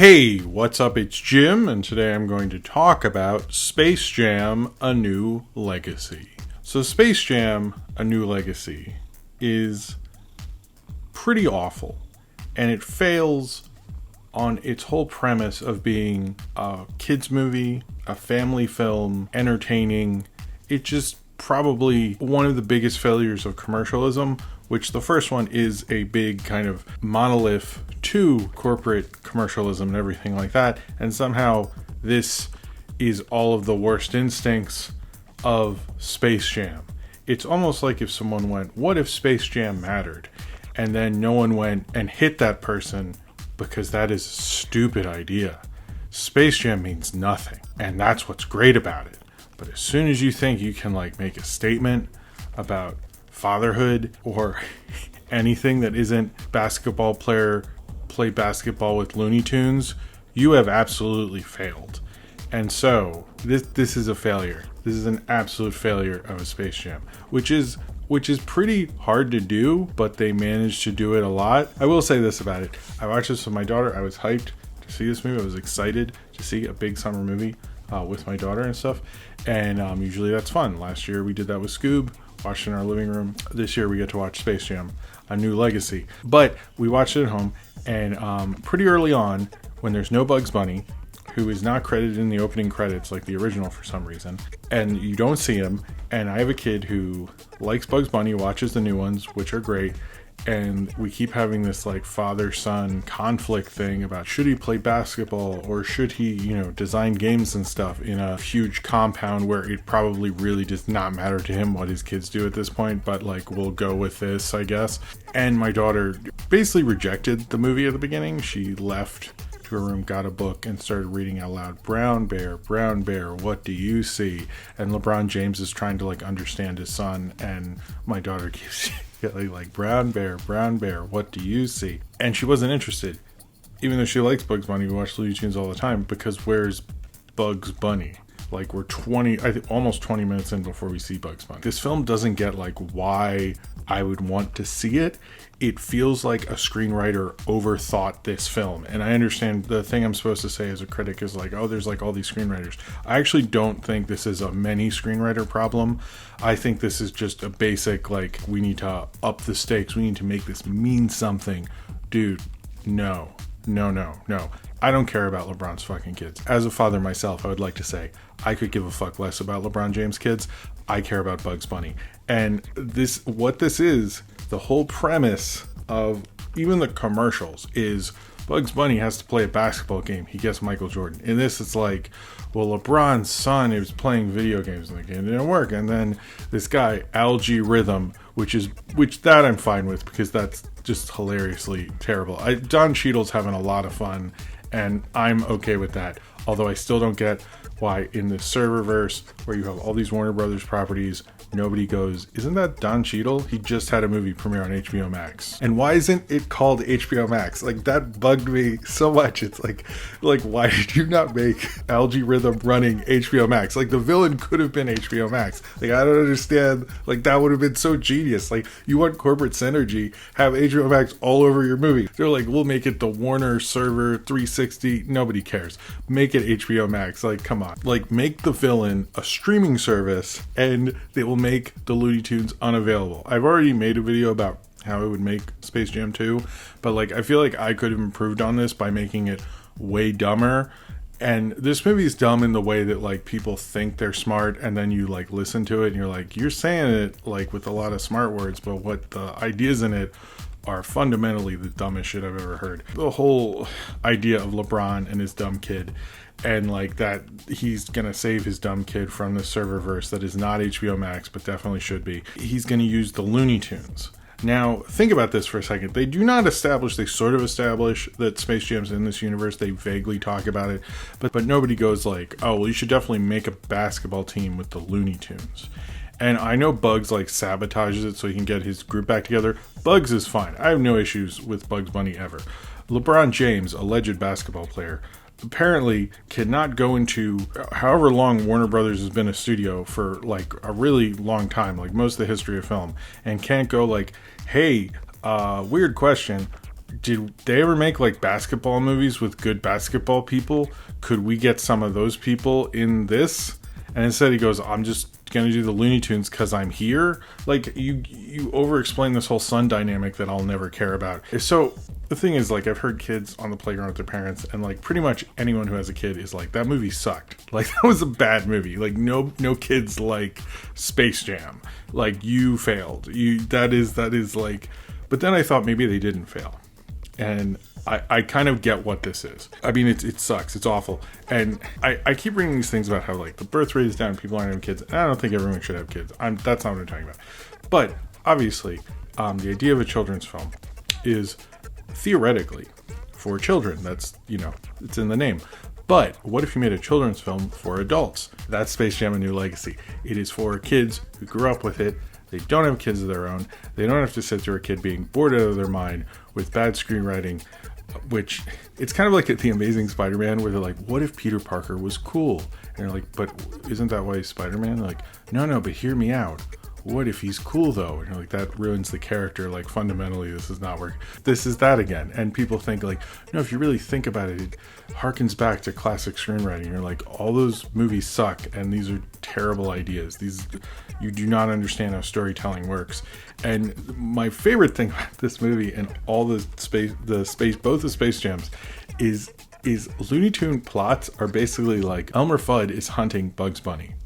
Hey, what's up? It's Jim, and today I'm going to talk about Space Jam: A New Legacy. So Space Jam: A New Legacy is pretty awful, and it fails on its whole premise of being a kids movie, a family film, entertaining. It just probably one of the biggest failures of commercialism, which the first one is a big kind of monolith to corporate commercialism and everything like that, and somehow this is all of the worst instincts of Space Jam. It's almost like if someone went, what if Space Jam mattered? And then no one went and hit that person because that is a stupid idea. Space Jam means nothing, and that's what's great about it. But as soon as you think you can make a statement about fatherhood or anything that isn't basketball player play basketball with Looney Tunes, you have absolutely failed. And so this is a failure. This is an absolute failure of a Space Jam, which is pretty hard to do, but they managed to do it a lot. I will say this about it. I watched this with my daughter. I was hyped to see this movie. I was excited to see a big summer movie with my daughter and stuff. And usually that's fun. Last year we did that with Scoob, watched in our living room. This year we get to watch Space Jam: A New Legacy. But we watched it at home, and pretty early on, when there's no Bugs Bunny, who is not credited in the opening credits like the original for some reason, and you don't see him, and I have a kid who likes Bugs Bunny, watches the new ones, which are great, and we keep having this father-son conflict thing about should he play basketball or should he, design games and stuff in a huge compound where it probably really does not matter to him what his kids do at this point, but we'll go with this, I guess. And my daughter basically rejected the movie at the beginning. She left to her room, got a book, and started reading out loud, brown bear, what do you see? And LeBron James is trying to understand his son, and my daughter keeps brown bear, what do you see? And she wasn't interested, even though she likes Bugs Bunny. We watch Looney Tunes all the time, because where's Bugs Bunny? We're almost 20 minutes in before we see Bugs Bunny. This film doesn't get why I would want to see it. It feels like a screenwriter overthought this film. And I understand the thing I'm supposed to say as a critic is there's all these screenwriters. I actually don't think this is a many screenwriter problem. I think this is just a basic, we need to up the stakes. We need to make this mean something. Dude, no. I don't care about LeBron's fucking kids. As a father myself, I would like to say I could give a fuck less about LeBron James' kids. I care about Bugs Bunny. And what this is, the whole premise of even the commercials is Bugs Bunny has to play a basketball game. He gets Michael Jordan. In this, it's LeBron's son is playing video games and the game didn't work. And then this guy, Algae Rhythm, which that I'm fine with because that's just hilariously terrible. Don Cheadle's having a lot of fun, and I'm okay with that. Although I still don't get why in the serververse where you have all these Warner Brothers properties, nobody goes, isn't that Don Cheadle? He just had a movie premiere on HBO Max. And why isn't it called HBO Max? That bugged me so much. It's why did you not make Algae Rhythm running HBO Max? The villain could have been HBO Max. I don't understand. That would have been so genius. You want corporate synergy, have HBO Max all over your movie. They're we'll make it the Warner server 360. Nobody cares. Make it HBO Max. Come on. Make the villain a streaming service, and they will make the Looney Tunes unavailable. I've already made a video about how it would make Space Jam 2, but I feel I could have improved on this by making it way dumber. And this movie is dumb in the way that people think they're smart, and then you listen to it and you're you're saying it with a lot of smart words, but what the ideas in it are fundamentally the dumbest shit I've ever heard. The whole idea of LeBron and his dumb kid, and that he's gonna save his dumb kid from the serververse that is not HBO Max but definitely should be. He's gonna use the Looney Tunes. Now think about this for a second. They do not establish, they sort of establish that Space Jam's in this universe. They vaguely talk about it, but nobody goes oh well, you should definitely make a basketball team with the Looney Tunes. And I know Bugs sabotages it so he can get his group back together. Bugs is fine. I have no issues with Bugs Bunny ever. LeBron James, alleged basketball player, apparently cannot go into however long Warner Brothers has been a studio for a really long time, most of the history of film, and can't go hey, weird question, did they ever make like basketball movies with good basketball people? Could we get some of those people in this? And instead he goes, I'm just gonna do the Looney Tunes because I'm here. Like, you over explain this whole son dynamic that I'll never care about. So the thing is, like, I've heard kids on the playground with their parents, and like pretty much anyone who has a kid is like, that movie sucked. Like, that was a bad movie. Like, no kids like Space Jam. Like, you failed. That is like. But then I thought maybe they didn't fail. And I kind of get what this is. I mean, it sucks. It's awful. And I keep reading these things about how, like, the birth rate is down, people aren't having kids. And I don't think everyone should have kids. That's not what I'm talking about. But, obviously, the idea of a children's film is theoretically for children. That's, it's in the name. But what if you made a children's film for adults? That's Space Jam: A New Legacy. It is for kids who grew up with it. They don't have kids of their own. They don't have to sit through a kid being bored out of their mind with bad screenwriting, which it's kind of like at The Amazing Spider-Man where they're like, what if Peter Parker was cool? And they're like, but isn't that why he's Spider-Man? They're like, no, but hear me out. What if he's cool though? And you're like, that ruins the character. Like, fundamentally, this is not work. This is that again. And people think like, no, if you really think about it, it harkens back to classic screenwriting. You're like, all those movies suck and these are terrible ideas. You do not understand how storytelling works. And my favorite thing about this movie and all both the Space Jams is Looney Tune plots are basically like Elmer Fudd is hunting Bugs Bunny.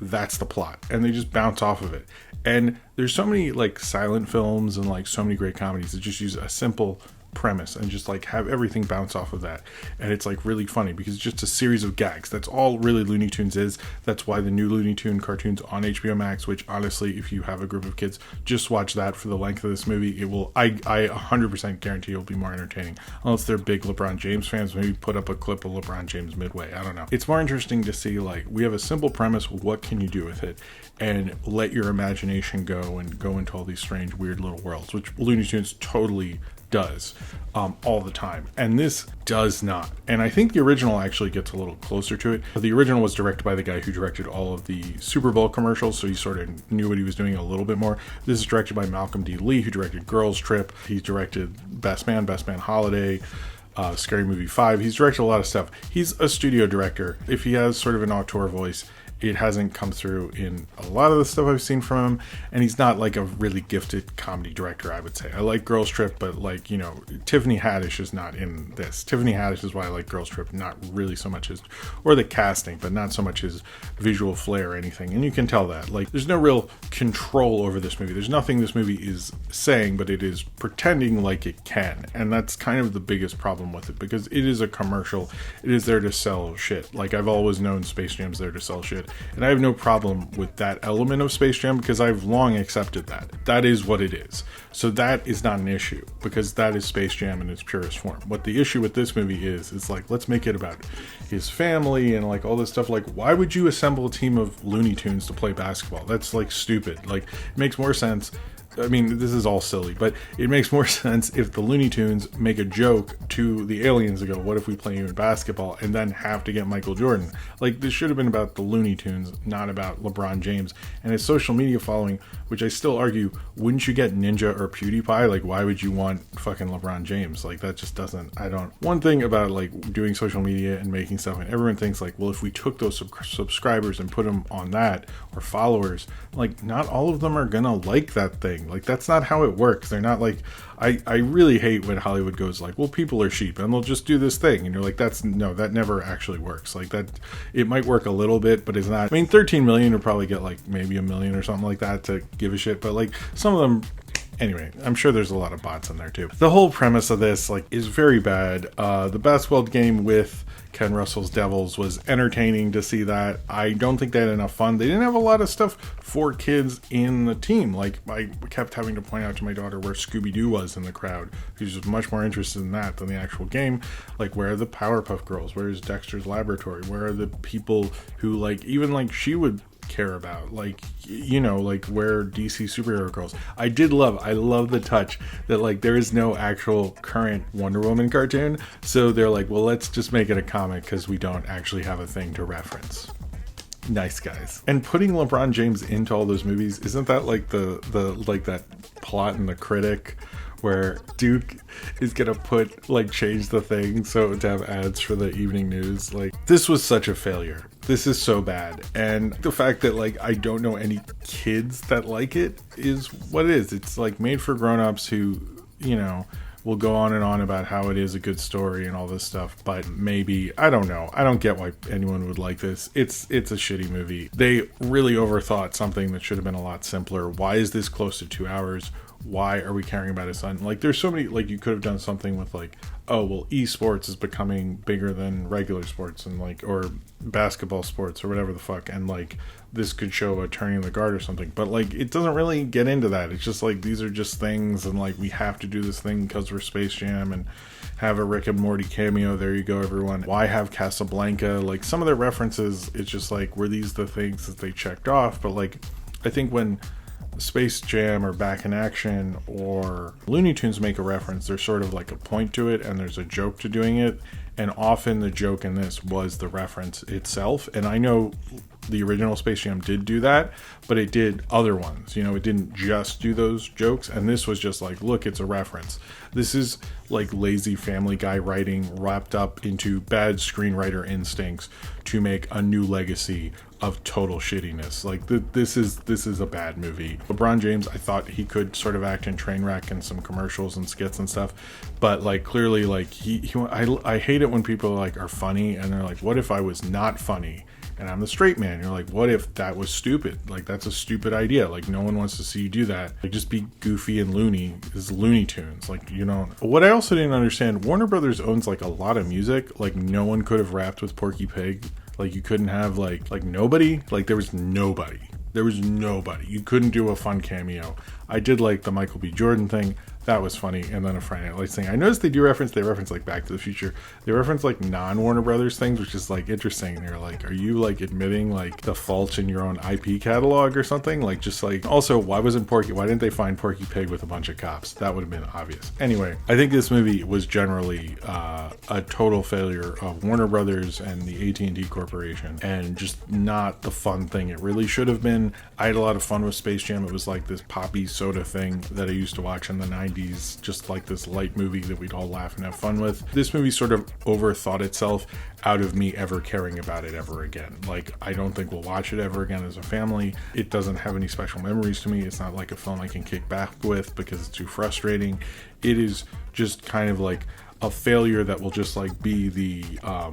That's the plot, and they just bounce off of it. And there's so many like silent films and like so many great comedies that just use a simple premise and just like have everything bounce off of that, and it's like really funny because it's just a series of gags. That's all really Looney Tunes is. That's why the new Looney Tune cartoons on HBO Max, which honestly, if you have a group of kids, just watch that for the length of this movie. It will, I 100% guarantee it'll be more entertaining, unless they're big LeBron James fans. Maybe put up a clip of LeBron James midway, I don't know. It's more interesting to see, like, we have a simple premise, what can you do with it, and let your imagination go and go into all these strange weird little worlds, which Looney Tunes totally does all the time, and this does not. And I think the original actually gets a little closer to it. The original was directed by the guy who directed all of the Super Bowl commercials, so he sort of knew what he was doing a little bit more. This is directed by Malcolm D. Lee, who directed Girls Trip. He's directed Best Man Holiday, Scary Movie 5. He's directed a lot of stuff. He's a studio director. If he has sort of an auteur voice, it hasn't come through in a lot of the stuff I've seen from him, and he's not like a really gifted comedy director, I would say. I like Girls Trip, but like, Tiffany Haddish is not in this. Tiffany Haddish is why I like Girls Trip, not really so much or the casting, but not so much his visual flair or anything. And you can tell that. Like, there's no real control over this movie. There's nothing this movie is saying, but it is pretending like it can. And that's kind of the biggest problem with it, because it is a commercial. It is there to sell shit. Like, I've always known Space Jam's there to sell shit. And I have no problem with that element of Space Jam because I've long accepted that. That is what it is. So that is not an issue because that is Space Jam in its purest form. What the issue with this movie is like, let's make it about his family and like all this stuff. Like, why would you assemble a team of Looney Tunes to play basketball? That's like stupid. Like, it makes more sense. I mean, this is all silly, but it makes more sense if the Looney Tunes make a joke to the aliens and go, what if we play you in basketball, and then have to get Michael Jordan? Like, this should have been about the Looney Tunes, not about LeBron James and his social media following, which I still argue, wouldn't you get Ninja or PewDiePie? Like, why would you want fucking LeBron James? Like, that just doesn't, one thing about like doing social media and making stuff, and everyone thinks like, well, if we took those subscribers and put them on that, or followers, like, not all of them are gonna like that thing. Like, that's not how it works. They're not like, I really hate when Hollywood goes like, well, people are sheep and they'll just do this thing, and you're like, that never actually works. Like, that, it might work a little bit, but it's not. I mean, 13 million would probably get like maybe 1 million or something like that to give a shit, but like some of them, anyway, I'm sure there's a lot of bots in there too. The whole premise of this like is very bad. The basketball game with Ken Russell's Devils was entertaining to see that. I don't think they had enough fun. They didn't have a lot of stuff for kids in the team. Like, I kept having to point out to my daughter where Scooby-Doo was in the crowd. She's just much more interested in that than the actual game. Like, where are the Powerpuff Girls? Where is Dexter's Laboratory? Where are the people who, like, even like she would care about, like, like where DC superhero girls. I love the touch that like there is no actual current Wonder Woman cartoon, so they're like, well, let's just make it a comic because we don't actually have a thing to reference. Nice guys. And putting LeBron James into all those movies, isn't that like the like that plot in The Critic where Duke is gonna change the thing so to have ads for the evening news. Like, this was such a failure. This is so bad. And the fact that I don't know any kids that like it is what it is. It's made for grown-ups who, will go on and on about how it is a good story and all this stuff, but maybe, I don't know. I don't get why anyone would like this. It's a shitty movie. They really overthought something that should have been a lot simpler. Why is this close to 2 hours? Why are we caring about his son? There's so many, you could have done something with oh, well, esports is becoming bigger than regular sports and or basketball sports or whatever the fuck. And this could show a turning the guard or something, but it doesn't really get into that. It's just these are just things, and we have to do this thing because we're Space Jam and have a Rick and Morty cameo. There you go, everyone. Why have Casablanca? Some of their references, it's just were these the things that they checked off? But I think when Space Jam or Back in Action or Looney Tunes make a reference, there's sort of a point to it and there's a joke to doing it, and often the joke in this was the reference itself. And I know the original Space Jam did do that, but it did other ones. It didn't just do those jokes, and this was just look, it's a reference. This is lazy Family Guy writing wrapped up into bad screenwriter instincts to make a new legacy of total shittiness. This is a bad movie. LeBron James, I thought he could sort of act in Trainwreck and some commercials and skits and stuff, but clearly I hate it when people are funny and they're what if I was not funny and I'm the straight man? You're what if that was stupid? That's a stupid idea. No one wants to see you do that. Just be goofy and loony. Is Looney Tunes. What I also didn't understand, Warner Brothers owns a lot of music. No one could have rapped with Porky Pig. You couldn't have nobody. There was nobody. There was nobody. You couldn't do a fun cameo. I did the Michael B. Jordan thing. That was funny. And then a Friday Night Lights thing. I noticed they reference Back to the Future. They reference non-Warner Brothers things, which is interesting. They're are you admitting the faults in your own IP catalog or something? Also, why didn't they find Porky Pig with a bunch of cops? That would have been obvious. Anyway, I think this movie was generally a total failure of Warner Brothers and the AT&T Corporation, and just not the fun thing it really should have been. I had a lot of fun with Space Jam. It was this poppy soda thing that I used to watch in the 90s, just this light movie that we'd all laugh and have fun with. This movie sort of overthought itself out of me ever caring about it ever again. I don't think we'll watch it ever again as a family. It doesn't have any special memories to me. It's not a film I can kick back with because it's too frustrating. It is just kind of a failure that will just be the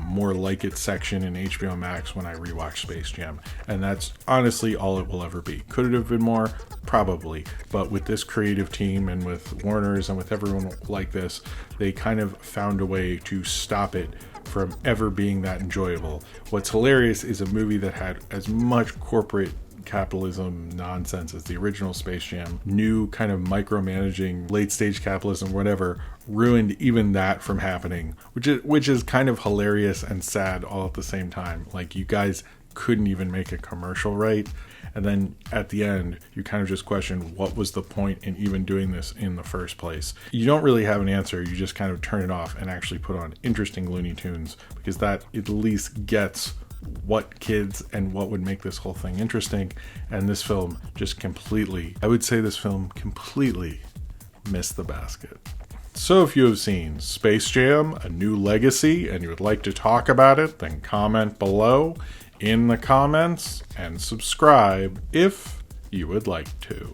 more like it section in HBO Max when I rewatch Space Jam. And that's honestly all it will ever be. Could it have been more? Probably. But with this creative team and with Warner's and with everyone like this, they kind of found a way to stop it from ever being that enjoyable. What's hilarious is a movie that had as much corporate capitalism nonsense as the original Space Jam. New kind of micromanaging late stage capitalism, whatever, ruined even that from happening, which is kind of hilarious and sad all at the same time. You guys couldn't even make a commercial right, and then at the end you kind of just question what was the point in even doing this in the first place. You don't really have an answer. You just kind of turn it off and actually put on interesting Looney Tunes, because that at least gets what kids and what would make this whole thing interesting. And this film just completely, I would say this film completely missed the basket. So if you have seen Space Jam, A New Legacy, and you would like to talk about it, then comment below in the comments and subscribe if you would like to.